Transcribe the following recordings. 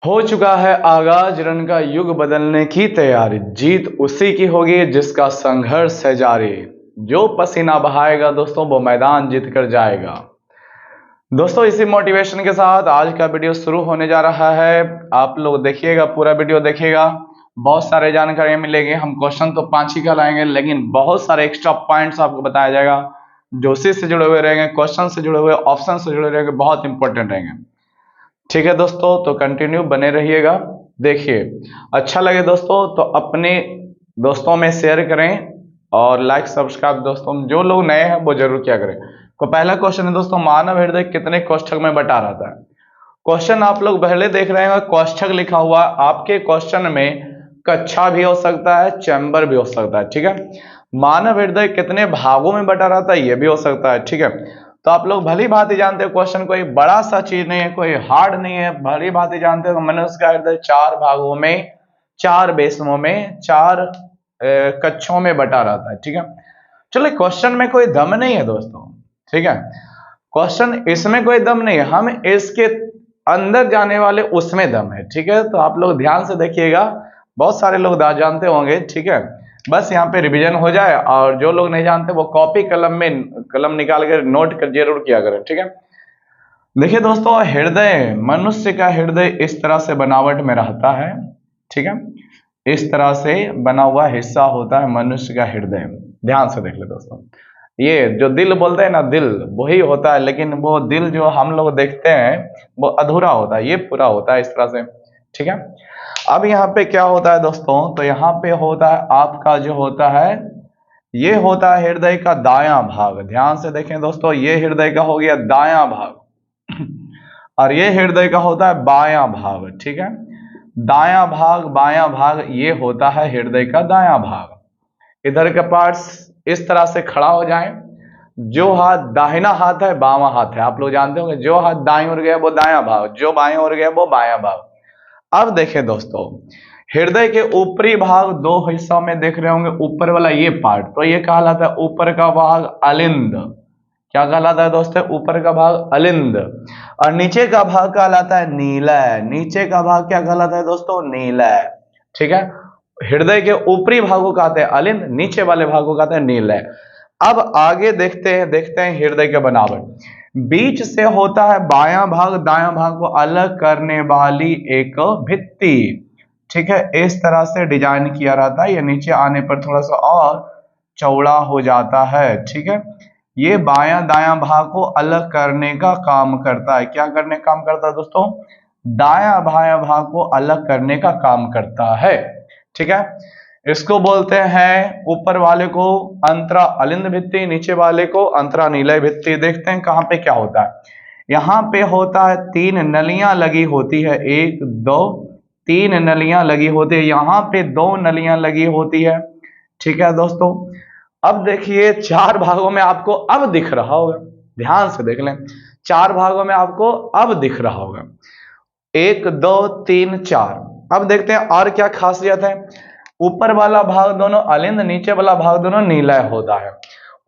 हो चुका है आगाज रन का युग बदलने की तैयारी। जीत उसी की होगी जिसका संघर्ष है जारी। जो पसीना बहाएगा दोस्तों वो मैदान जीत कर जाएगा। दोस्तों इसी मोटिवेशन के साथ आज का वीडियो शुरू होने जा रहा है। आप लोग देखिएगा, पूरा वीडियो देखिएगा, बहुत सारे जानकारियां मिलेंगे। हम क्वेश्चन तो 5 ही का लाएंगे, लेकिन बहुत सारे एक्स्ट्रा पॉइंट्स आपको बताया जाएगा जो उसी से जुड़े हुए रहेंगे, क्वेश्चन से जुड़े हुए, ऑप्शन से जुड़े रहेंगे, बहुत इंपॉर्टेंट रहेंगे। ठीक है दोस्तों, तो कंटिन्यू बने रहिएगा। देखिए, अच्छा लगे दोस्तों तो अपने दोस्तों में शेयर करें और लाइक सब्सक्राइब। दोस्तों जो लोग नए हैं वो जरूर क्या करें। तो पहला क्वेश्चन है दोस्तों, मानव हृदय कितने कोष्ठक में बटा रहता है। क्वेश्चन आप लोग पहले देख रहे हैं, कोष्ठक लिखा हुआ आपके क्वेश्चन में कक्षा भी हो सकता है, चैम्बर भी हो सकता है। ठीक है, मानव हृदय कितने भागों में बटा रहता है ये भी हो सकता है। ठीक है, तो आप लोग भली भांति जानते हो क्वेश्चन कोई बड़ा सा चीज नहीं है, कोई हार्ड नहीं है, भली भांति जानते हो। मनुष्य का हृदय 4 भागों में, 4 बेसमों में, 4 कक्षों में बटा रहता है। ठीक है, चलो क्वेश्चन में कोई दम नहीं है दोस्तों। ठीक है, क्वेश्चन इसमें कोई दम नहीं है, हम इसके अंदर जाने वाले उसमें दम है। ठीक है, तो आप लोग ध्यान से देखिएगा, बहुत सारे लोग जानते होंगे। ठीक है, बस यहाँ पे रिवीजन हो जाए, और जो लोग नहीं जानते वो कॉपी कलम निकाल कर नोट कर जरूर किया करें। ठीक है, देखिए दोस्तों, हृदय, मनुष्य का हृदय इस तरह से बनावट में रहता है। ठीक है, इस तरह से बना हुआ हिस्सा होता है मनुष्य का हृदय। ध्यान से देख ले दोस्तों, ये जो दिल बोलते हैं ना, दिल वही होता है, लेकिन वो दिल जो हम लोग देखते हैं वो अधूरा होता है, ये पूरा होता है इस तरह से। ठीक है, अब यहाँ पे क्या होता है दोस्तों, तो यहाँ पे होता है आपका जो होता है, ये होता है हृदय का दायां भाग। ध्यान से देखें दोस्तों, ये हृदय का हो गया दायां भाग और ये हृदय का होता है बायां भाग। ठीक है, दायां भाग बायां भाग, ये होता है हृदय का दायां भाग। इधर का पार्ट्स इस तरह से खड़ा हो जाए, जो हाथ दाहिना हाथ है बावां हाथ है, आप लोग जानते होंगे, जो हाथ दाएं ओर गया वो दायां भाग, जो बाएं ओर गया वो बायां भाग। अब देखें दोस्तों, हृदय के ऊपरी भाग 2 हिस्सों में देख रहे होंगे, ऊपर वाला ये पार्ट, तो ये कहलाता है ऊपर का भाग अलिंद। क्या कहलाता है दोस्तों, ऊपर का भाग अलिंद। और नीचे का भाग कहलाता है नीलय। नीचे का भाग क्या कहलाता है दोस्तों, नीलय। ठीक है, हृदय के ऊपरी भाग को कहते हैं अलिंद, नीचे वाले भाग को कहते हैं नीलय। अब आगे देखते हैं हृदय के बनावट। बीच से होता है बायां भाग, दायां भाग को अलग करने वाली एक भित्ति। ठीक है, इस तरह से डिजाइन किया रहता है, ये नीचे आने पर थोड़ा सा और चौड़ा हो जाता है। ठीक है, ये बायां दायां भाग को अलग करने का काम करता है। क्या करने का काम करता है दोस्तों, दायां बायां भाग को अलग करने का काम करता है। ठीक है, इसको बोलते हैं, ऊपर वाले को अंतरा अलिंद भित्ति, नीचे वाले को अंतरा नीलय भित्ति। देखते हैं कहां पे क्या होता है। यहाँ पे होता है 3 नलियां लगी होती है, 1 2 3 नलियां लगी होती है, यहाँ पे 2 नलियां लगी होती है। ठीक है दोस्तों, अब देखिए 4 भागों में आपको अब दिख रहा होगा, ध्यान से देख लें, 4 भागों में आपको अब दिख रहा होगा, 1 2 3 4। अब देखते हैं और क्या खासियत है। ऊपर वाला भाग दोनों अलिंद, नीचे वाला भाग दोनों नीलय होता है।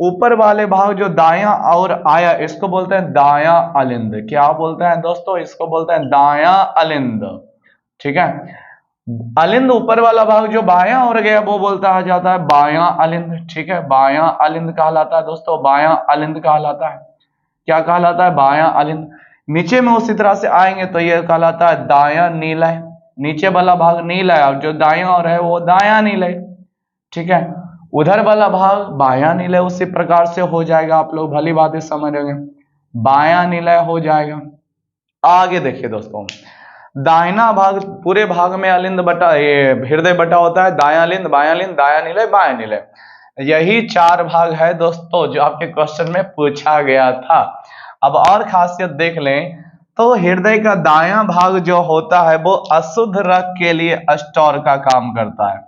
ऊपर वाले भाग जो दायां और आया, इसको बोलते हैं दायां अलिंद। क्या बोलते हैं दोस्तों, इसको बोलते हैं दायां अलिंद। ठीक है, अलिंद ऊपर वाला भाग जो बायां और गया वो बोलता है जाता है बायां अलिंद। ठीक है, बायां अलिंद कहलाता है दोस्तों, बायां अलिंद कहलाता है। क्या कहलाता है, बायां अलिंद। नीचे में उसी तरह से आएंगे तो यह कहलाता है दायां नीलय। नीचे वाला भाग नीलय और जो दायां और है वो दायां नीलय। ठीक है, उधर वाला भाग बायां नीलय उसी प्रकार से हो जाएगा। आप लोग भली बात समझ रहे, बायां नीलय हो जाएगा। आगे देखिए दोस्तों, दाहिना भाग, पूरे भाग में अलिंद बटा, ये हृदय बटा होता है दायां अलिंद, बायां अलिंद, दायां नीलय, बायां नीलय। यही 4 भाग है दोस्तों जो आपके क्वेश्चन में पूछा गया था। अब और खासियत देख लें तो हृदय का दायां भाग जो होता है वो अशुद्ध रक्त के लिए स्टोर का काम करता है।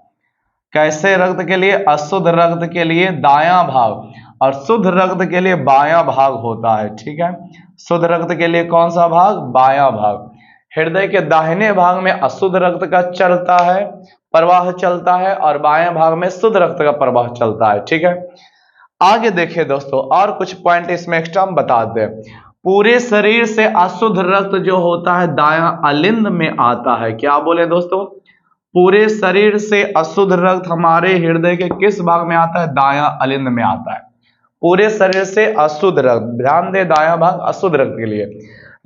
कैसे रक्त के लिए, अशुद्ध रक्त के लिए दायां भाग, और शुद्ध रक्त के लिए बायां भाग होता है। ठीक है, शुद्ध रक्त के लिए कौन सा भाग, बायां भाग। हृदय के दाहिने भाग में अशुद्ध रक्त का चलता है, प्रवाह चलता है, और बाएं भाग में शुद्ध रक्त का प्रवाह चलता है। ठीक है, आगे देखिए दोस्तों, और कुछ पॉइंट इसमें एक्स्ट्रा हम बता दें। पूरे शरीर से अशुद्ध रक्त जो होता है दायां अलिंद में आता है। क्या बोले दोस्तों? पूरे शरीर से अशुद्ध रक्त हमारे हृदय के किस भाग में आता है? दायां अलिंद में आता है। पूरे शरीर से अशुद्ध रक्त, ध्यान दे, दायां भाग अशुद्ध रक्त के लिए।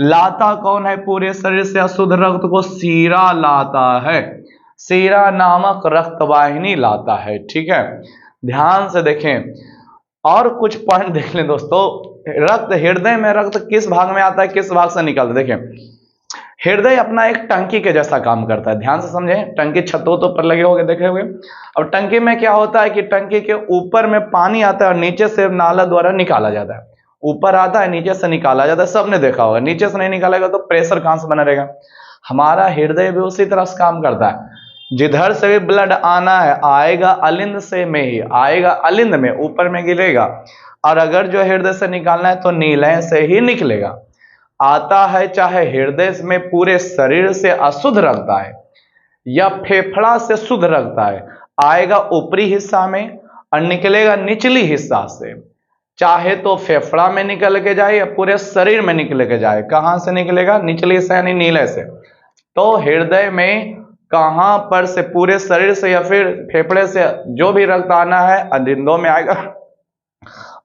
लाता कौन है पूरे शरीर से अशुद्ध रक्त को? सीरा लाता है। सीरा नामक रक्त वाहिनी लाता है। ठीक है, ध्यान से देखें और कुछ पॉइंट देख लें दोस्तों। रक्त, हृदय में रक्त किस भाग में आता है, किस भाग से निकलता है? देखें, हृदय अपना एक टंकी के जैसा काम करता है। ध्यान से समझें, टंकी छतों तो पर लगे होंगे, देखे होंगे। अब टंकी में क्या होता है कि टंकी के ऊपर में पानी आता है और नीचे से नाला द्वारा निकाला जाता है। ऊपर आता है, नीचे से निकाला जाता है, सबने देखा होगा। नीचे से नहीं निकालेगा तो प्रेशर कहां से बना रहेगा? हमारा हृदय भी उसी तरह से काम करता है। जिधर से भी ब्लड आना है आएगा अलिंद से में ही आएगा, अलिंद में ऊपर में गिरेगा। और अगर जो हृदय से निकालना है तो नीलय से ही निकलेगा। आता है चाहे हृदय में पूरे शरीर से अशुद्ध रक्त आए या फेफड़ा से शुद्ध रक्त आए, आएगा ऊपरी हिस्सा में और निकलेगा निचली हिस्सा से। चाहे तो फेफड़ा में निकल के जाए या पूरे शरीर में निकल के जाए। कहां से निकलेगा? निचली से यानी नीले से। तो हृदय में कहां पर से? पूरे शरीर से या फिर फेफड़े से जो भी रक्त आना है अलिंदों में आएगा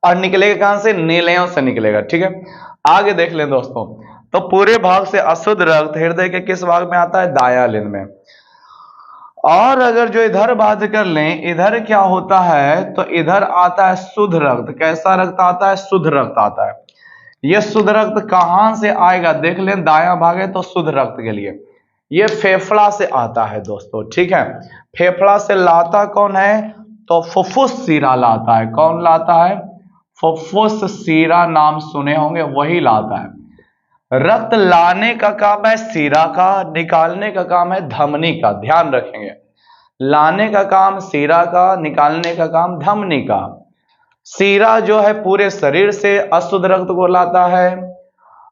और निकलेगा कहां से? नीलयों से निकलेगा। ठीक है, आगे देख लें दोस्तों। तो पूरे भाग से अशुद्ध रक्त हृदय के किस भाग में आता है? दायां अलिंद में। और अगर जो इधर बात कर लें, इधर क्या होता है? तो इधर आता है शुद्ध रक्त। कैसा रक्त आता है? शुद्ध रक्त आता है। यह शुद्ध रक्त कहां से आएगा? देख लें, दायां भाग है तो शुद्ध रक्त के लिए यह फेफड़ा से आता है दोस्तों। ठीक है, फेफड़ा से लाता कौन है? तो फुफ्फुस सीरा लाता है। कौन लाता है? फुफ्फुस सीरा, नाम सुने होंगे, वही लाता है। रक्त लाने का काम है सीरा का, निकालने का काम है धमनी का। ध्यान रखेंगे, लाने का काम सीरा का, निकालने का काम धमनी का। सीरा जो है पूरे शरीर से अशुद्ध रक्त को लाता है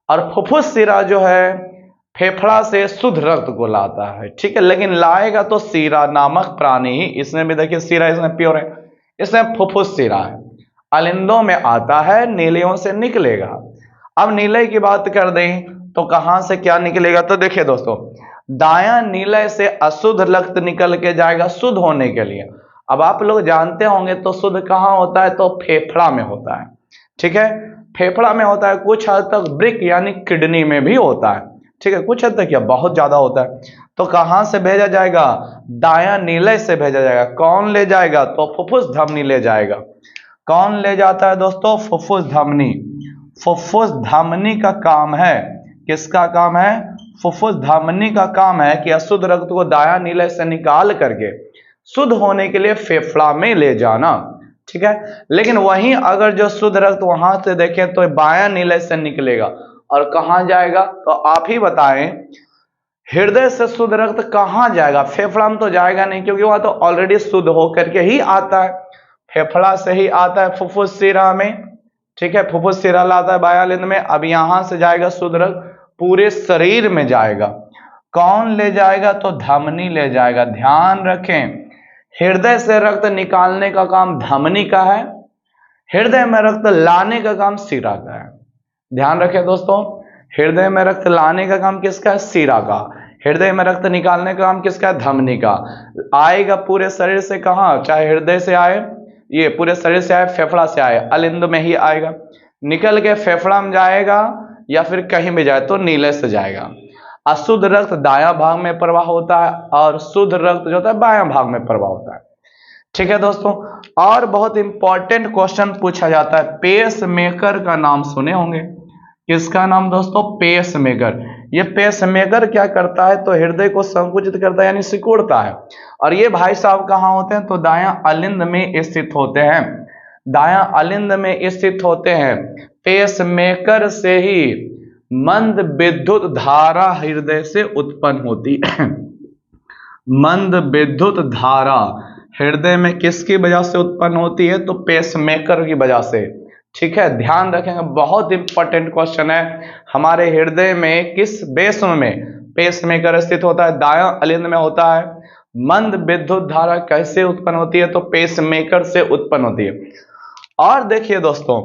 और फुफ्फुस सीरा जो है फेफड़ा से शुद्ध रक्त को लाता है। ठीक है, लेकिन लाएगा तो सीरा नामक प्राणी ही। इसमें भी देखिए सीरा, इसमें प्योर है, इसमें फुफ्फुस सीरा है। अलिंदों में आता है, नीलियों से निकलेगा। अब नीलय की बात कर दें तो कहां से क्या निकलेगा? तो देखिए दोस्तों, दायां नीलय से अशुद्ध रक्त निकल के जाएगा शुद्ध होने के लिए। अब आप लोग जानते होंगे तो शुद्ध कहां होता है? तो फेफड़ा में होता है। ठीक है, फेफड़ा में होता है। कुछ हद तक वृक्क यानी किडनी में भी होता है। ठीक है, कुछ हद तक या बहुत ज्यादा होता है। तो कहां से भेजा जाएगा? दायां नीलय से भेजा जाएगा। कौन ले जाएगा? तो फुफ्फुस धमनी ले जाएगा। कौन ले जाता है दोस्तों? फुफ्फुस धमनी। फुफ्फुस धमनी का काम है। किसका काम है? फुफ्फुस धमनी का काम है कि अशुद्ध रक्त को दायां नीलय से निकाल करके शुद्ध होने के लिए फेफड़ा में ले जाना। ठीक है, लेकिन वहीं अगर जो शुद्ध रक्त वहां से देखें तो बायां नीलय से निकलेगा और कहां जाएगा? तो आप ही बताएं, हृदय से शुद्ध रक्त कहां जाएगा? फेफड़ा में तो जाएगा नहीं, क्योंकि वहां तो ऑलरेडी शुद्ध होकर के ही आता है। फेफड़ा से ही आता है फुफ्फुस सिरा में। ठीक है, फुफ्फुस सिरा लाता है बायां अलिंद में। अब यहां से जाएगा शुद्ध रक्त, पूरे शरीर में जाएगा। कौन ले जाएगा? तो धमनी ले जाएगा। ध्यान रखें, हृदय से रक्त निकालने का काम धमनी का है, हृदय में रक्त लाने का काम सिरा का है। ध्यान रखें दोस्तों, हृदय में रक्त लाने का काम किसका है? सिरा का। हृदय में रक्त निकालने का काम किसका है? धमनी का। आएगा पूरे शरीर से, कहां? चाहे हृदय से आए, ये पूरे शरीर से आए, फेफड़ा से आए, अलिंद में ही आएगा। निकल के फेफड़ा में जाएगा या फिर कहीं भी जाए तो नीले से जाएगा। अशुद्ध रक्त दायां भाग में प्रवाह होता है और शुद्ध रक्त जो होता है बायां भाग में प्रवाह होता है। ठीक है दोस्तों, और बहुत इंपॉर्टेंट क्वेश्चन पूछा जाता है, पेस मेकर का नाम सुने होंगे। किसका नाम दोस्तों? Pace maker. ये पेस मेकर क्या करता है? तो हृदय को संकुचित करता है यानी सिकुड़ता है। और ये भाई साहब कहाँ होते हैं? तो दायां अलिंद में स्थित होते हैं। दायां अलिंद में स्थित होते हैं। पेस मेकर से ही मंद विद्युत धारा हृदय से उत्पन्न होती है। मंद विद्युत धारा हृदय में किसकी वजह से उत्पन्न होती है? तो पेसमेकर की वजह से। ठीक है, ध्यान रखेंगे, बहुत इंपॉर्टेंट क्वेश्चन है। हमारे हृदय में किस बेस्म में पेसमेकर स्थित होता है? दायां अलिंद में होता है। मंद विद्युत धारा कैसे उत्पन्न होती है? तो पेसमेकर से उत्पन्न होती है। और देखिए दोस्तों,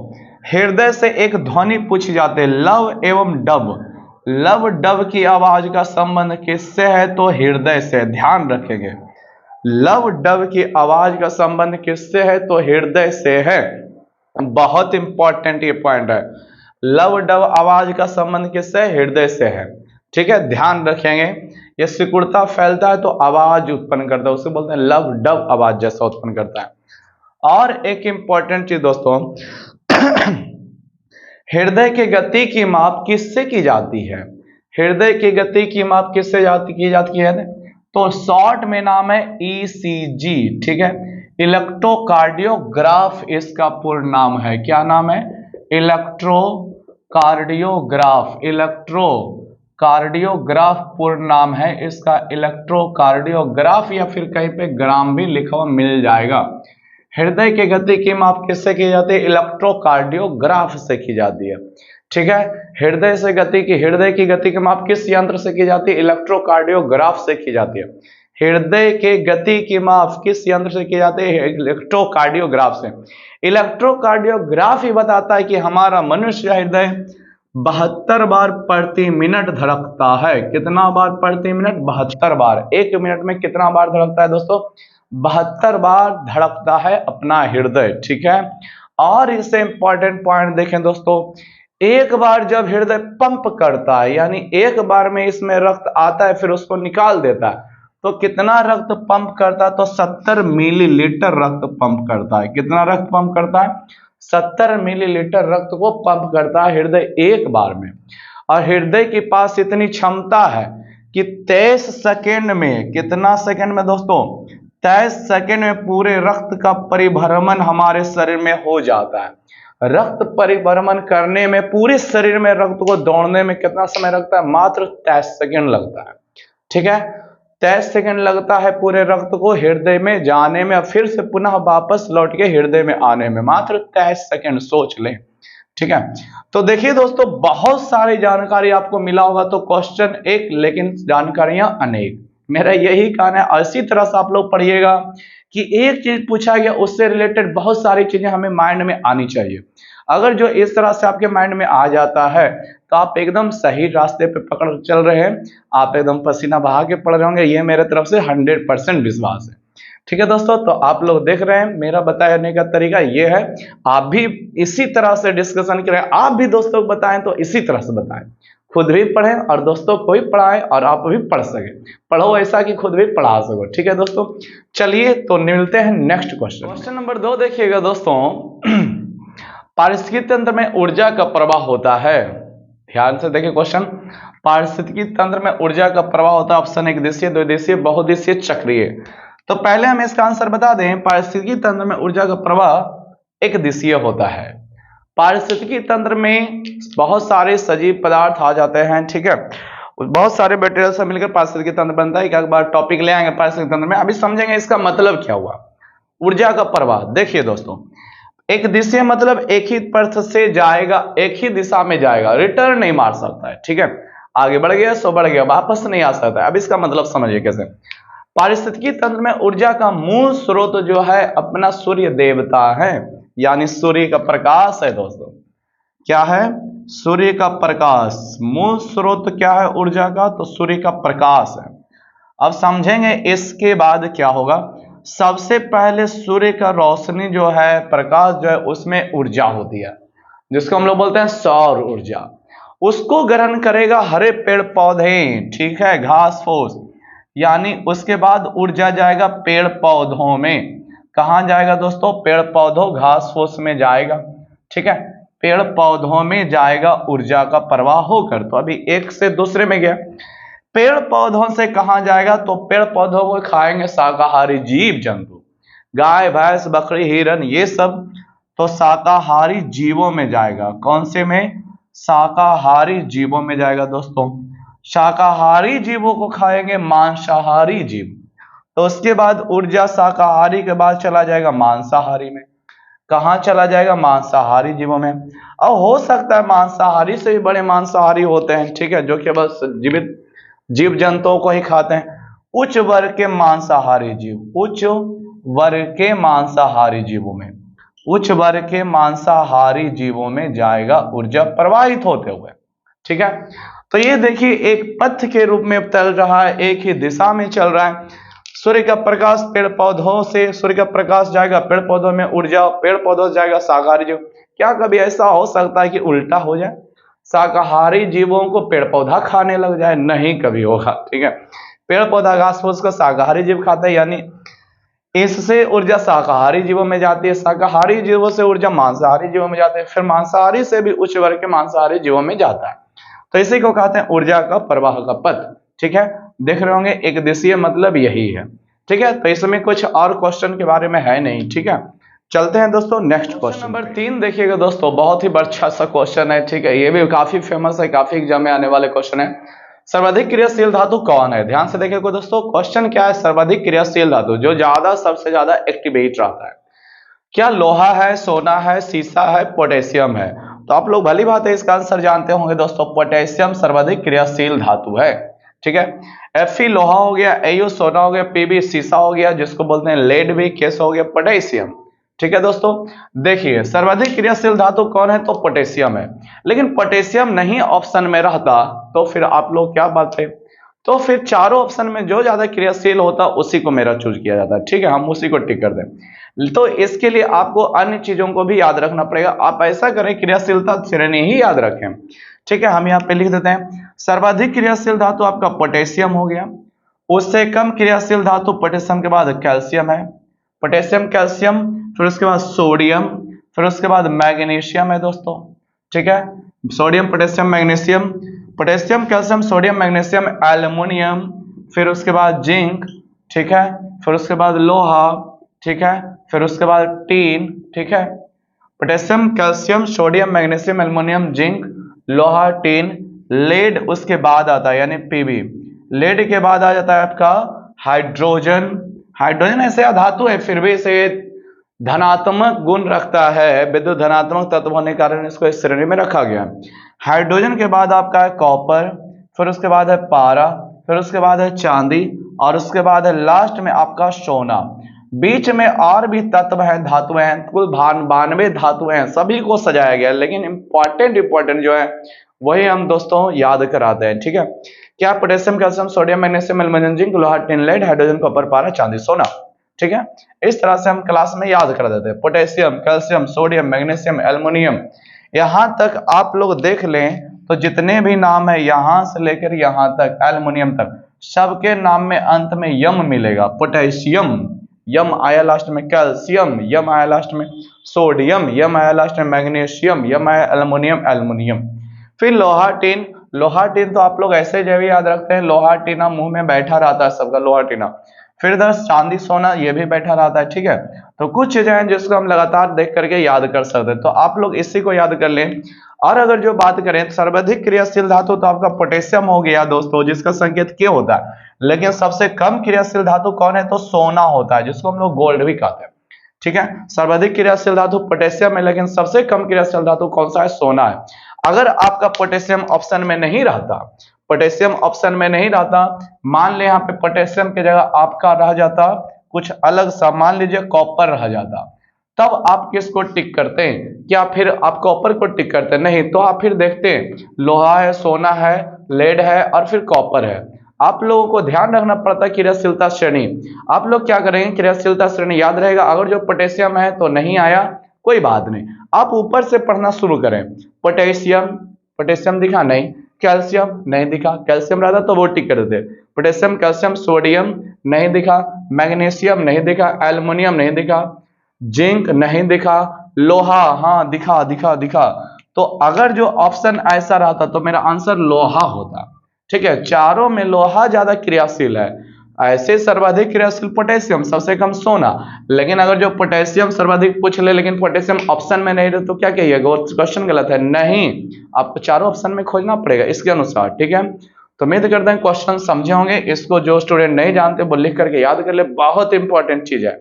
हृदय से एक ध्वनि पूछी जाती है, लव एवं डब। लव डब की आवाज का संबंध किससे है? तो हृदय से। ध्यान रखेंगे, लव डब की आवाज का संबंध किससे है? तो हृदय से है। बहुत इंपॉर्टेंट ये पॉइंट है, लव डब आवाज का संबंध किससे? हृदय से है। ठीक है, ध्यान रखेंगे। ये सिकुड़ता फैलता है तो आवाज उत्पन्न करता है, उसे बोलते हैं लव डब आवाज जैसा उत्पन्न करता है। और एक इंपॉर्टेंट चीज दोस्तों, हृदय की गति की माप किससे की जाती है? हृदय की गति की माप किससे की जाती है? तो शॉर्ट में नाम है ईसीजी। ठीक है, इलेक्ट्रोकार्डियोग्राफ इसका पूर्ण नाम है। क्या नाम है? इलेक्ट्रोकार्डियोग्राफ। इलेक्ट्रोकार्डियोग्राफ पूर्ण नाम है इसका, इलेक्ट्रोकार्डियोग्राफ, या फिर कहीं पे ग्राम भी लिखा हुआ मिल जाएगा। हृदय की गति की माप किससे की जाती है? इलेक्ट्रोकार्डियोग्राफ से की जाती है। ठीक है, हृदय की गति की माप किस यंत्र से की जाती है? इलेक्ट्रोकार्डियोग्राफ से की जाती है। हृदय के गति की माप किस यंत्र से की जाती है? इलेक्ट्रोकार्डियोग्राफ से। इलेक्ट्रोकार्डियोग्राफ ही बताता है कि हमारा मनुष्य हृदय 72 बार प्रति मिनट धड़कता है। कितना बार प्रति मिनट? 72 बार। एक मिनट में कितना बार धड़कता है दोस्तों? 72 बार धड़कता है अपना हृदय। ठीक है, और इससे इंपॉर्टेंट पॉइंट देखें दोस्तों, एक बार जब हृदय पंप करता है, यानी एक बार में इसमें रक्त आता है फिर उसको निकाल देता है, तो कितना रक्त पंप करता है? तो 70 मिलीलीटर रक्त पंप करता है। कितना रक्त पंप करता है? 70 मिलीलीटर रक्त को पंप करता है हृदय एक बार में। और हृदय के पास इतनी क्षमता है कि 23 सेकेंड में, कितना सेकेंड में दोस्तों? 23 सेकेंड में पूरे रक्त का परिभ्रमण हमारे शरीर में हो जाता है। रक्त परिभ्रमण करने में, पूरे शरीर में रक्त को दौड़ने में कितना समय लगता है? मात्र 23 सेकेंड लगता है। ठीक है, 23 सेकेंड लगता है पूरे रक्त को हृदय में जाने में, और फिर से पुनः वापस लौट के हृदय में आने में, मात्र 23 सेकेंड, सोच लें। ठीक है, तो देखिए दोस्तों, बहुत सारी जानकारी आपको मिला होगा, तो क्वेश्चन एक लेकिन जानकारियां अनेक। मेरा यही कहना है, इसी तरह से आप लोग पढ़िएगा कि एक चीज पूछा गया उससे रिलेटेड बहुत सारी चीजें हमें माइंड में आनी चाहिए। अगर जो इस तरह से आपके माइंड में आ जाता है तो आप एकदम सही रास्ते पे पकड़ चल रहे हैं, आप एकदम पसीना बहा के पढ़ रहे होंगे, ये मेरे तरफ से 100% विश्वास है। ठीक है दोस्तों, तो आप लोग देख रहे हैं मेरा बताने का तरीका ये है, आप भी इसी तरह से डिस्कशन करें, आप भी दोस्तों को बताएं तो इसी तरह से बताएं, खुद भी पढ़ें और दोस्तों को भी पढ़ाएं और आप भी पढ़ सके। पढ़ो ऐसा कि खुद भी पढ़ा सको। ठीक है दोस्तों, चलिए तो मिलते हैं नेक्स्ट क्वेश्चन। क्वेश्चन नंबर 2 देखिएगा दोस्तों, पारिस्थितिकी तंत्र में ऊर्जा का प्रवाह होता है। ध्यान से देखिए क्वेश्चन, पारिस्थितिकी तंत्र में ऊर्जा का प्रवाह होता है। ऑप्शन एक दिशीय, द्विदिशीय, बहुदिशीय, चक्रीय। तो पहले हम इसका आंसर बता दें, पारिस्थितिकी तंत्र में ऊर्जा का प्रवाह एक दिशीय होता है। पारिस्थितिकी तंत्र में बहुत सारे सजीव पदार्थ आ जाते हैं। ठीक है, बहुत सारे मटेरियल से मिलकर पारिस्थितिकी तंत्र बनता है। एक बार टॉपिक ले आएंगे पारिस्थितिकी तंत्र में, अभी समझेंगे इसका मतलब क्या हुआ। ऊर्जा का प्रवाह देखिए दोस्तों, एक दिशा मतलब एक ही पथ से जाएगा, एक ही दिशा में जाएगा, रिटर्न नहीं मार सकता है। ठीक है, आगे बढ़ गया सो बढ़ गया, वापस नहीं आ सकता है। अब इसका मतलब समझिए कैसे। पारिस्थितिकी तंत्र में ऊर्जा का मूल स्रोत जो है अपना सूर्य देवता है, यानी सूर्य का प्रकाश है दोस्तों। क्या है? सूर्य का प्रकाश। मूल स्रोत क्या है ऊर्जा का? तो सूर्य का प्रकाश है। अब समझेंगे इसके बाद क्या होगा। सबसे पहले सूर्य का रोशनी जो है, प्रकाश जो है, उसमें ऊर्जा होती है जिसको हम लोग बोलते हैं सौर ऊर्जा। उसको ग्रहण करेगा हरे पेड़ पौधे, ठीक है, घास फूस, यानी उसके बाद ऊर्जा जाएगा पेड़ पौधों में। कहां जाएगा दोस्तों? पेड़ पौधों घास फूस में जाएगा। ठीक है, पेड़ पौधों में जाएगा ऊर्जा का प्रवाह होकर। तो अभी एक से दूसरे में गया। पेड़ पौधों से कहां जाएगा? तो पेड़ पौधों को खाएंगे शाकाहारी जीव जंतु, गाय भैंस बकरी हिरन ये सब, तो शाकाहारी जीवों में जाएगा। कौन से में? शाकाहारी जीवों में जाएगा दोस्तों। शाकाहारी जीवों को खाएंगे मांसाहारी जीव, तो उसके बाद ऊर्जा शाकाहारी के बाद चला जाएगा मांसाहारी में। कहां चला जाएगा? मांसाहारी जीवों में। अब हो सकता है मांसाहारी से भी बड़े मांसाहारी होते हैं, ठीक है, जो केवल जीवित जीव जंतुओं को ही खाते हैं। उच्च वर्ग के मांसाहारी जीव, उच्च वर्ग के मांसाहारी जीवों में, उच्च वर्ग के मांसाहारी जीवों में जाएगा ऊर्जा प्रवाहित होते हुए। ठीक है, तो ये देखिए एक पथ के रूप में चल रहा है, एक ही दिशा में चल रहा है। सूर्य का प्रकाश पेड़ पौधों से, सूर्य का प्रकाश जाएगा पेड़ पौधों में ऊर्जा, पेड़ पौधों से जाएगा शाकाहारी जीव। क्या कभी ऐसा हो सकता है कि उल्टा हो जाए, शाकाहारी जीवों को पेड़ पौधा खाने लग जाए? नहीं कभी होगा। ठीक है, पेड़ पौधा घास फूस को शाकाहारी जीव खाते हैं, यानी इससे ऊर्जा शाकाहारी जीवों में जाती है, शाकाहारी जीवों से ऊर्जा मांसाहारी जीवों में जाती है, फिर मांसाहारी से भी उच्च वर्ग के मांसाहारी जीवों में जाता है। तो इसी को कहते हैं ऊर्जा का प्रवाह का पथ। ठीक है, देख रहे होंगे एक दिशीय मतलब यही है। ठीक है, तो इसमें कुछ और क्वेश्चन के बारे में है नहीं। ठीक है, चलते हैं दोस्तों नेक्स्ट क्वेश्चन नंबर 3 देखिएगा दोस्तों, बहुत ही अच्छा सा क्वेश्चन है। ठीक है, ये भी काफी फेमस है, काफी एग्जाम में आने वाले क्वेश्चन है। सर्वाधिक क्रियाशील धातु कौन है? ध्यान से देखिएगा दोस्तों, क्वेश्चन क्या है, सर्वाधिक क्रियाशील धातु जो ज्यादा सबसे ज्यादा एक्टिवेट रहता है। क्या लोहा है, सोना है, सीसा है, पोटेशियम है? तो आप लोग भली बात है इसका आंसर जानते होंगे दोस्तों, पोटेशियम सर्वाधिक क्रियाशील धातु है। ठीक है, Fe लोहा हो गया, Au सोना हो गया, Pb सीसा हो गया जिसको बोलते हैं लेड भी, केस हो गया पोटेशियम। ठीक है दोस्तों, देखिए सर्वाधिक क्रियाशील धातु कौन है? तो पोटेशियम है। लेकिन पोटेशियम नहीं ऑप्शन में रहता तो फिर आप लोग क्या बात है, तो फिर चारों ऑप्शन में जो ज्यादा क्रियाशील होता उसी को मेरा चूज किया जाता है। ठीक है, हम उसी को टिक कर दें। तो इसके लिए आपको अन्य चीजों को भी याद रखना पड़ेगा। आप ऐसा करें क्रियाशीलता श्रेणी ही याद रखें। ठीक है, हम यहाँ पे लिख देते हैं सर्वाधिक क्रियाशील धातु आपका पोटेशियम हो गया, उससे कम क्रियाशील धातु पोटेशियम के बाद कैल्शियम है, पोटेशियम कैल्शियम, फिर उसके बाद सोडियम, फिर उसके बाद मैग्नीशियम है दोस्तों। ठीक है, sodium potassium magnesium, potassium calcium sodium magnesium aluminium, फिर उसके बाद जिंक। ठीक है, फिर उसके बाद लोहा। ठीक है, फिर उसके बाद टीन। ठीक है, potassium calcium sodium magnesium aluminium zinc लोहा टीन, लेड उसके बाद आता है यानी पीबी। लेड के बाद आ जाता है आपका हाइड्रोजन। हाइड्रोजन ऐसे धातु है फिर भी इसे धनात्मक गुण रखता है, विद्युत धनात्मक तत्व होने के कारण इसको इस श्रेणी में रखा गया। हाइड्रोजन के बाद आपका है कॉपर, फिर उसके बाद है पारा, फिर उसके बाद है चांदी, और उसके बाद है लास्ट में आपका सोना। बीच में और भी तत्व हैं, धातुएं हैं, कुल 92 धातुएं हैं, सभी को सजाया गया, लेकिन इंपॉर्टेंट जो है वही हम दोस्तों याद कराते हैं। ठीक है, क्या potassium calcium sodium magnesium aluminium zinc लोहा टिन लेड हाइड्रोजन कॉपर पारा चांदी सोना। ठीक है, इस तरह से हम क्लास में याद करा देते हैं potassium calcium sodium magnesium aluminium. यहां तक आप लोग देख लें तो जितने भी नाम है यहां से लेकर यहां तक एल्युमिनियम तक सबके नाम में अंत में यम मिलेगा। पोटेशियम यम आया लास्ट में, कैल्शियम यम आया लास्ट में, सोडियम यम आया लास्ट में, मैग्नीशियम यम आया, एल्युमिनियम एल्युमिनियम। फिर लोहा टीन, लोहा टीन तो आप लोग ऐसे जो भी याद रखते हैं, लोहा टीना मुंह में बैठा रहता है सबका लोहा टीना। फिर इधर चांदी सोना ये भी बैठा रहता है। ठीक है, तो कुछ चीजें हैं जिसको हम लगातार देख करके याद कर सकते हैं, तो आप लोग इसी को याद कर लें। और अगर जो बात करें सर्वाधिक क्रियाशील धातु तो आपका पोटेशियम हो गया दोस्तों, जिसका संकेत के होता है। लेकिन सबसे कम क्रियाशील धातु कौन है? तो सोना होता है, जिसको हम लोग गोल्ड भी कहते हैं। ठीक है, सर्वाधिक क्रियाशील धातु पोटेशियम है, लेकिन सबसे कम क्रियाशील धातु कौन सा है? सोना है। अगर आपका पोटेशियम ऑप्शन में नहीं रहता, पोटेशियम ऑप्शन में नहीं रहता, मान ले यहाँ पे पोटेशियम की जगह आपका रह जाता कुछ अलग सा, मान लीजिए कॉपर रह जाता, तब आप किसको टिक करते हैं? क्या फिर आप कॉपर को टिक करते हैं? नहीं, तो आप फिर देखते हैं लोहा है, सोना है, लेड है और फिर कॉपर है। आप लोगों को ध्यान रखना पड़ता है क्रियाशीलता श्रेणी। आप लोग क्या करेंगे, क्रियाशीलता श्रेणी याद रहेगा। अगर जो पोटेशियम है तो नहीं आया कोई बात नहीं, आप ऊपर से पढ़ना शुरू करें। पोटेशियम, पोटेशियम दिखा नहीं, कैल्शियम नहीं दिखा, कैल्शियम रहता तो वो टिक कर देते। पोटेशियम कैल्शियम सोडियम नहीं दिखा, मैग्नीशियम नहीं दिखा, एल्युमिनियम नहीं दिखा, जिंक नहीं दिखा, लोहा हाँ दिखा दिखा दिखा। तो अगर जो ऑप्शन ऐसा रहता तो मेरा आंसर लोहा होता। ठीक है, चारों में लोहा ज्यादा क्रियाशील है। ऐसे सर्वाधिक क्रियाशील पोटेशियम, सबसे कम सोना। लेकिन अगर जो पोटेशियम सर्वाधिक पूछ ले लेकिन पोटेशियम ऑप्शन में नहीं रहे तो क्या कहिएगा? क्वेश्चन गलत है। नहीं, आपको चारों ऑप्शन में खोजना पड़ेगा इसके अनुसार। ठीक है, तो उम्मीद करते हैं क्वेश्चन समझे होंगे। इसको जो स्टूडेंट नहीं जानते वो लिख करके याद कर ले, बहुत इंपॉर्टेंट चीज है।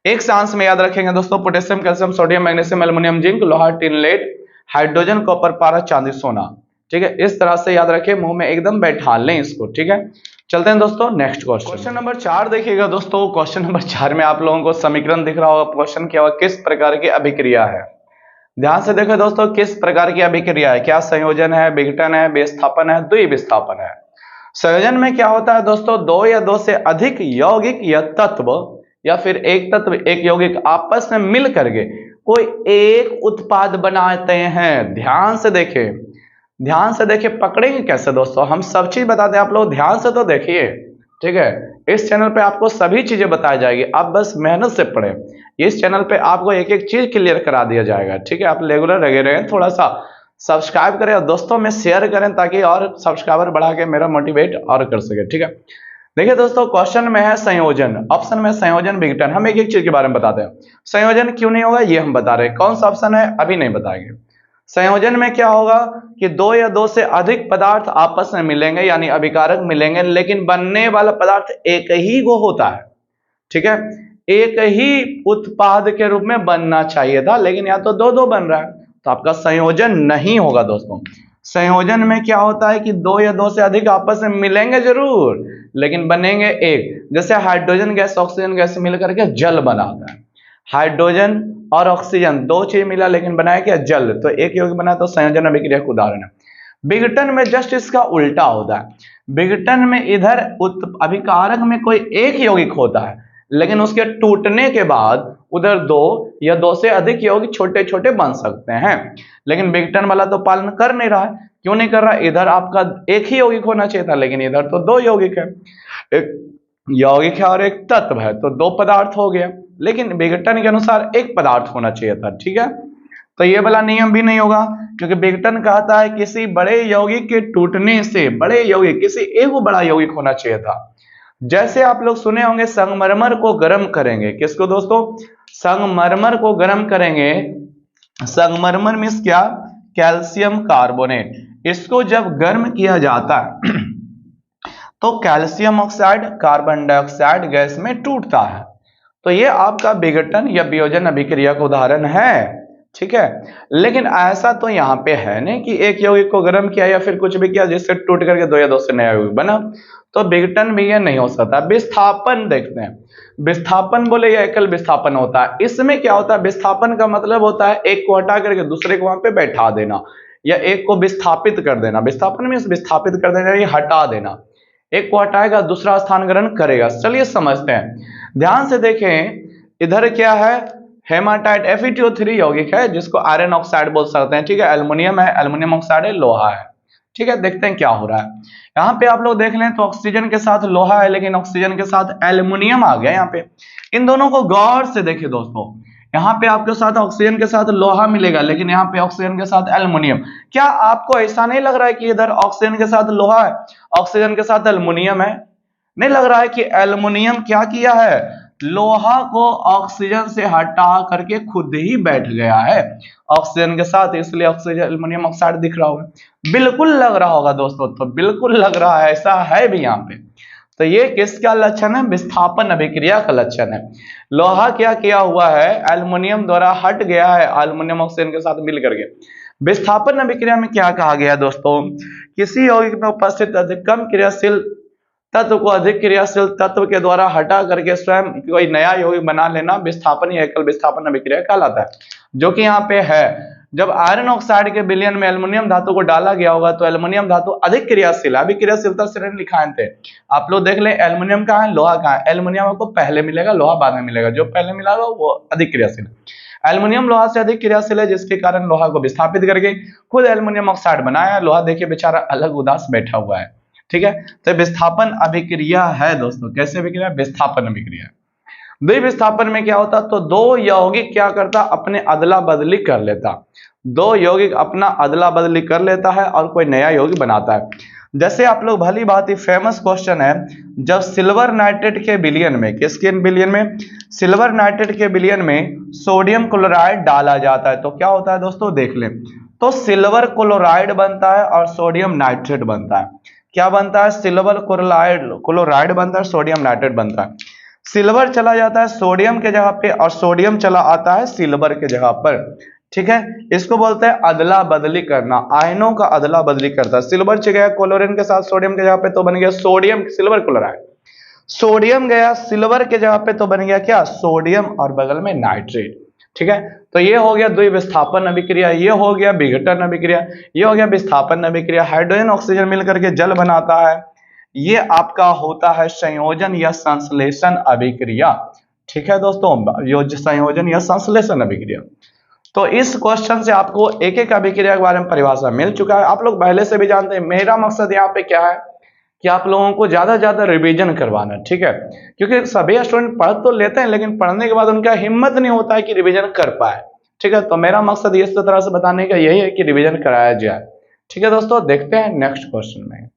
एक सांस में याद रखेंगे दोस्तों, potassium calcium sodium magnesium aluminium zinc लोहा टिन लेड हाइड्रोजन कॉपर पारा चांदी सोना। ठीक है, इस तरह से याद रखें, मुंह में एकदम बैठा लें इसको। ठीक है, चलते हैं दोस्तों नेक्स्ट क्वेश्चन नंबर 4 देखिएगा दोस्तों। क्वेश्चन नंबर 4 में आप लोगों को समीकरण दिख रहा होगा। क्वेश्चन क्या हुआ, किस प्रकार की अभिक्रिया है। ध्यान से देखो दोस्तों, किस प्रकार की अभिक्रिया है, क्या संयोजन है, विघटन है, विस्थापन है, द्विविस्थापन है। संयोजन में क्या होता है दोस्तों, दो या दो से अधिक यौगिक या तत्व या फिर एक तत्व एक यौगिक आपस में मिल करके कोई एक उत्पाद बनाते हैं। ध्यान से देखें, ध्यान से देखिए, पकड़ेंगे कैसे दोस्तों, हम सब चीज बताते हैं, आप लोग ध्यान से तो देखिए, ठीक है। इस चैनल पे आपको सभी चीजें बताई जाएगी, आप बस मेहनत से पढ़ें। इस चैनल पे आपको एक एक चीज क्लियर करा दिया जाएगा, ठीक है। आप रेगुलर लगे रहें, थोड़ा सा सब्सक्राइब करें और दोस्तों में शेयर करें ताकि और सब्सक्राइबर बढ़ा के मेरा मोटिवेट और कर सके, ठीक है। देखिए दोस्तों, क्वेश्चन में है संयोजन, ऑप्शन में संयोजन विघटन। हम एक एक चीज के बारे में बताते हैं। संयोजन क्यों नहीं होगा ये हम बता रहे हैं, कौन सा ऑप्शन है अभी नहीं बताएंगे। संयोजन में क्या होगा कि दो या दो से अधिक पदार्थ आपस में मिलेंगे, यानी अभिकारक मिलेंगे, लेकिन बनने वाला पदार्थ एक ही को होता है, ठीक है। एक ही उत्पाद के रूप में बनना चाहिए था, लेकिन यहाँ तो दो दो बन रहा है, तो आपका संयोजन नहीं होगा दोस्तों। संयोजन में क्या होता है कि दो या दो से अधिक आपस में मिलेंगे जरूर, लेकिन बनेंगे एक। जैसे हाइड्रोजन गैस ऑक्सीजन गैस मिलकर के जल बनाता है। हाइड्रोजन और ऑक्सीजन दो चीज मिला लेकिन बनाया क्या, जल, तो एक यौगिक बना, तो संयोजन अभिक्रिया का उदाहरण है। विघटन में जस्ट इसका उल्टा होता है। विघटन में इधर अभिकारक में कोई एक यौगिक होता है, लेकिन उसके टूटने के बाद उधर दो या दो से अधिक यौगिक छोटे छोटे बन सकते हैं, लेकिन विघटन वाला तो पालन कर नहीं रहा है। क्यों नहीं कर रहा है, इधर आपका एक ही यौगिक होना चाहिए था, लेकिन इधर तो दो यौगिक है, एक यौगिक है और एक तत्व है, तो दो पदार्थ हो गया, लेकिन विघटन के अनुसार एक पदार्थ होना चाहिए था, ठीक है। तो ये वाला नियम भी नहीं होगा, क्योंकि विघटन कहता है किसी बड़े यौगिक के टूटने से, बड़े यौगिक किसी एक बड़ा यौगिक होना चाहिए था। जैसे आप लोग सुने होंगे संगमरमर को गर्म करेंगे, किसको दोस्तों, संगमरमर को गर्म करेंगे। संगमरमर मीन्स क्या, कैल्शियम कार्बोनेट। इसको जब गर्म किया जाता है तो calcium oxide carbon dioxide gas में टूटता है। तो ये आपका विघटन या वियोजन अभिक्रिया का उदाहरण है, ठीक है। लेकिन ऐसा तो यहाँ पे है नहीं कि एक यौगिक को गर्म किया या फिर कुछ भी किया जिससे टूट करके दो या दो से नया यौगिक बना, तो विघटन भी ये नहीं हो सकता। विस्थापन देखते हैं, विस्थापन बोले या एकल विस्थापन होता है। इसमें क्या होता है, विस्थापन का मतलब होता है एक को हटा करके दूसरे को वहां पे बैठा देना, या एक को विस्थापित कर देना। विस्थापन में विस्थापित कर देना या हटा देना, एक को हटाएगा दूसरा स्थान ग्रहण करेगा। चलिए समझते हैं, ध्यान से देखें। इधर क्या है, हेमाटाइट FeTO3 यौगिक है जिसको आयरन ऑक्साइड बोल सकते हैं, ठीक है। एल्युमिनियम है, एल्युमिनियम ऑक्साइड है, लोहा है, ठीक है। देखते हैं क्या हो रहा है। यहाँ पे आप लोग देख लें तो ऑक्सीजन के साथ लोहा है, लेकिन ऑक्सीजन के साथ एल्युमिनियम आ गया यहाँ पे। इन दोनों को गौर से देखिए दोस्तों, यहाँ पे आपके साथ ऑक्सीजन के साथ लोहा मिलेगा, लेकिन यहाँ पे ऑक्सीजन के साथ एल्युमिनियम। क्या आपको ऐसा नहीं लग रहा है कि इधर ऑक्सीजन के साथ लोहा है, ऑक्सीजन के साथ एल्युमिनियम है? नहीं लग रहा है कि एल्युमिनियम क्या किया है, लोहा को ऑक्सीजन से हटा करके खुद ही बैठ गया है ऑक्सीजन के साथ, इसलिए ऑक्सीजन एल्युमिनियम ऑक्साइड दिख रहा होगा। बिल्कुल लग रहा होगा दोस्तों, तो बिल्कुल लग रहा है, ऐसा है भी यहाँ पे। तो ये किसका लक्षण है, विस्थापन अभिक्रिया का लक्षण है। लोहा क्या किया हुआ है, एल्युमिनियम द्वारा हट गया है एल्युमिनियम ऑक्सीजन के साथ मिल करके। विस्थापन अभिक्रिया में क्या कहा गया दोस्तों, किसी यौगिक में उपस्थित अधिक कम क्रियाशील तत्व को अधिक क्रियाशील तत्व के द्वारा हटा करके स्वयं कोई नया यौगिक बना लेना विस्थापन या एकल विस्थापन अभिक्रिया कहलाता है, जो कि यहाँ पे है। जब आयरन ऑक्साइड के विलयन में एल्युमिनियम धातु को डाला गया होगा तो एल्युमिनियम धातु अधिक क्रियाशील है। अभी क्रियाशीलता श्रेणी लिखाए थे, आप लोग देख ले, एल्युमिनियम कहाँ है, लोहा कहाँ है। एल्युमिनियम आपको पहले मिलेगा, लोहा बाद में मिलेगा, जो पहले मिला वो अधिक क्रियाशील है। एल्युमिनियम लोहा से अधिक क्रियाशील है, जिसके कारण लोहा को विस्थापित करके खुद एल्युमिनियम ऑक्साइड बनाया। लोहा देखिए बेचारा अलग उदास बैठा हुआ है, ठीक है। तो विस्थापन अभिक्रिया है दोस्तों, कैसे अभिक्रिया, विस्थापन अभिक्रिया। द्विविस्थापन में क्या होता, तो दो यौगिक क्या करता, अपने अदला बदली कर लेता। दो यौगिक अपना अदला बदली कर लेता है और कोई नया यौगिक बनाता है। जैसे आप लोग भली बात ही फेमस क्वेश्चन है, जब सिल्वर नाइट्रेट के विलयन में, किसके विलयन में, सिल्वर नाइट्रेट के विलयन में सोडियम क्लोराइड डाला जाता है तो क्या होता है दोस्तों, देख लें। तो सिल्वर क्लोराइड बनता है और सोडियम नाइट्रेट बनता है। क्या बनता है, सिल्वर क्लोराइड बनता है, सोडियम नाइट्रेट बनता है। सिल्वर चला जाता है सोडियम के जगह पे और सोडियम चला आता है सिल्वर के जगह पर। ठीक है, इसको बोलते हैं अदला बदली करना, आयनों का अदला बदली करता है। सिल्वर गया क्लोरीन के साथ सोडियम के जगह पे तो बन गया सोडियम सिल्वर क्लोराइड, सोडियम गया सिल्वर के जगह पे तो बन गया क्या, सोडियम और बगल में नाइट्रेट। ठीक है, तो ये हो गया द्विविस्थापन अभिक्रिया, ये हो गया विघटन अभिक्रिया, ये हो गया विस्थापन अभिक्रिया। हाइड्रोजन ऑक्सीजन मिलकर के जल बनाता है, ये आपका होता है संयोजन या संश्लेषण अभिक्रिया। ठीक है दोस्तों, संयोजन या संश्लेषण अभिक्रिया। तो इस क्वेश्चन से आपको एक एक अभिक्रिया के बारे में परिभाषा मिल चुका है, आप लोग पहले से भी जानते हैं। मेरा मकसद यहाँ पे क्या है कि आप लोगों को ज्यादा से ज्यादा रिवीजन करवाना, ठीक है, क्योंकि सभी स्टूडेंट पढ़ तो लेते हैं लेकिन पढ़ने के बाद उनका हिम्मत नहीं होता है कि रिवीजन कर पाए। ठीक है, तो मेरा मकसद इस तरह से बताने का यही है कि रिवीजन कराया जाए। ठीक है दोस्तों, देखते हैं नेक्स्ट क्वेश्चन में।